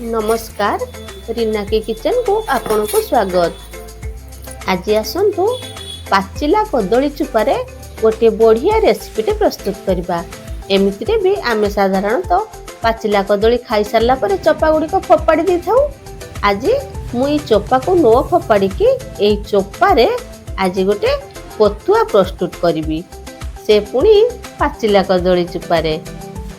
नमस्कार, रीना के किचन को आपन को स्वागत। आज आसतु पाचिला कदली चुपारे गोटे बढ़िया रेसिपीटे प्रस्तुत करवा। एमितिरे भी आमे साधारणतः पाचिला कदली खाई सारला परे चोपा गुड़िक फोपाड़ी दे थाउ। आज मुई चोपा को न फोपाड़ी की एई चोपारे आज गोटे पतुआ प्रस्तुत करी। से पुणी पाचिला कदली चुपारे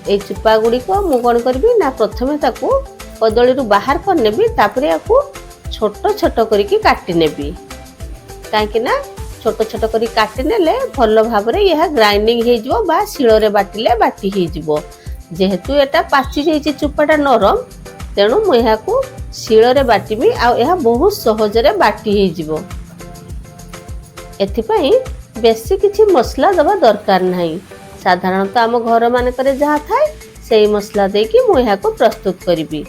ए चुपा गुड़िक मु कौन करी ना प्रथमे ताकू कदली रु बाहर कर नेबी, तापरे याकू छोट छोट करिकी काटी नेबी। काहेकि ना छोट छोट करी काटी नेले भल भाबरे यह ग्राइंडिंग हे जिवो बा शिଳରେ बाटिले बाटी हे जिवो। जेहेतु एटा पाची जाइछि चुपाटा नरम, तेणु मु याकू शिଳରେ बाटिबी आ यह बहुत सहजरे बाटी हे जिवो। एथिपई बेसी किछि मसला दबा दरकार नाही। साधारणतः आम घर मानकरे जहा थाए सेही मसला देकी मु याकू प्रस्तुत करिबी।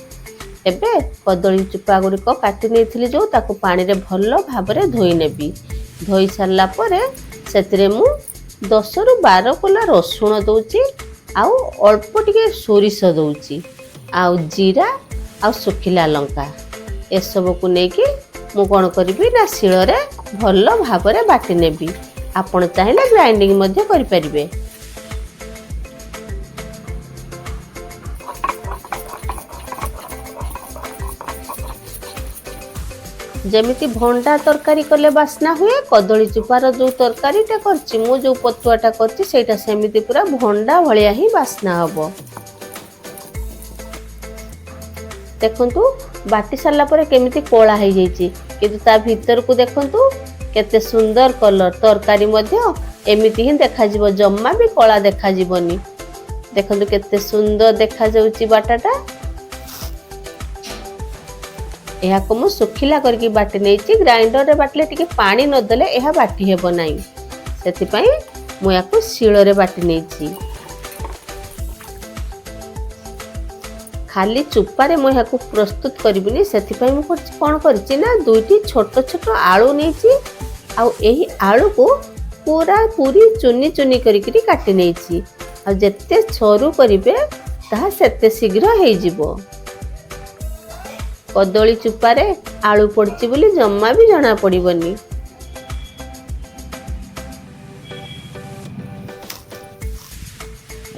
एबे कदली चुपा गुड़िक काटी नहीं जो ताकू पानी रे भल भाबरे धोई नेबी। धोई सारला परे सेतिरे मु 10 रु 12 कोला रसुण दउची, आउ अल्प टिके सोरिष दउची, आउ जीरा आउ सुखिला लंका ए सब को नेकी मु कोन करबी ना शिଳରେ भल भाबरे बाटी नेबी। आपण चाहिले ग्राइंडिंग मध्ये करि परिबे। जमिति भंडा तरकारी कले बास्ना हुए, कदली चुपार जो तरकारीटा करछि मु जो पतुआटा करछि सेटा सेमिति पूरा भंडा भलिया ही बास्ना हबो। देखंतु बाटी सारला परे केमिति कोळा हे जाइछि, किंतु ता भीतर को देखंतु केते सुंदर कलर। तरकारी मध्ये एमिति ही देखा जिवो, जम्मा भी कोळा देखा जिवोनी। देखंतु केते सुंदर देखा जाउछि बाटाटा। यह को मु सुखिला करके बाटी नहीं, ग्राइंडर रे बाटले टिके पानी न देले यह बाटी हेबो नाही। सेति पई मु याको शिଳରେ बाटी नहीं। खाली चुपारे मु याको प्रस्तुत करबिनी। सेति पई मु कोन करछि ना दुईटी छोट छोट आलू नहीं, आ एही आलू को पूरी चुनी चुनी करिकरी काटी नहीं। आ जेते छोरू करिवे ताहा सेते शीघ्र हे जिवो। कदली चुपारे आलू पड़ची बोली जम्मा भी जना पड़िबनी।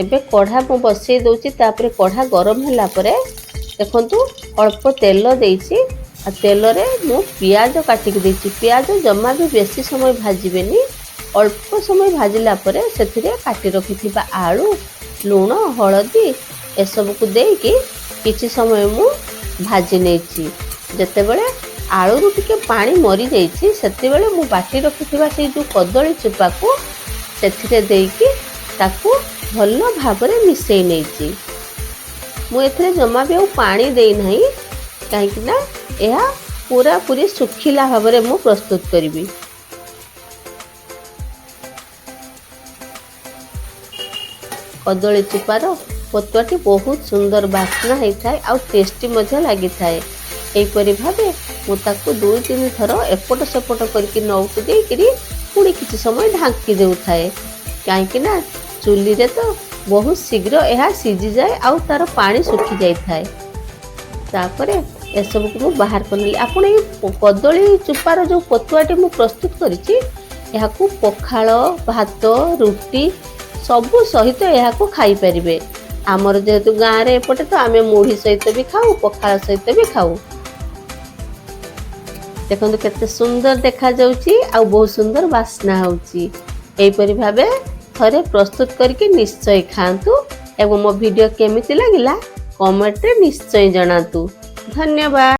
एबे कढ़ा मु बसई दउची, तापरे कढ़ा गरम होला परे देखंतु अल्प तेल देइची। आ तेल रे मु प्याज काटी के देइची। प्याज जम्मा भी बेसी समय भाजिबेनी, अल्प समय भाजिला परे सेथिरे काटी रखिथिबा आलू, लूण, हळदी ए सब को देकी किछि समय मु भाजी नहीं। जेतेबेले आलू रु टिके पानी मरी जाइछि सेतेबेले मु बाटी रखिथिबा से जो कदली चुपा को सेथिरे देकी ताकू भल भाबरे मिसई नेछि। मु एथरे जम्मा भी पानी देई नाही, काहेकि ना एहा पूरा पूरी सुखिला भाबरे मु प्रस्तुत करिबी। कदली चुपार पतुआटी बहुत सुंदर बास्ना होता है, आउ टेस्टी मध्य लगी थाए। एपरी भावे मु ताकू 2-3 थर एपट सेपट करके नौट देकरी पुणी किछि समय ढांकी देउ थाए। काहेकि ना चुली रे तो बहुत शीघ्र यह सीझी जाए, आउ तार पानी सुखी जाई थाए। तापरे ए सब को बाहर करली। आपण ए कदली चुपार जो पतुआटी मु प्रस्तुत करिछि एहाकू पखाळ, भात, रुटी सबु सहित एहाकू खाई परिबे। आमर जेहेतु गाँव रे एपटे तो आमे मुढ़ी सहित भी खाऊ, पखाल सहित भी खाऊ। देखंतु केते सुंदर देखा जाउची, आ बहुत सुंदर बास्ना होउची। एपरि भाबे थरे प्रस्तुत करके निश्चय खांतु, एवं मो वीडियो केमिति लागिला कमेंट रे निश्चय जणातु। धन्यवाद।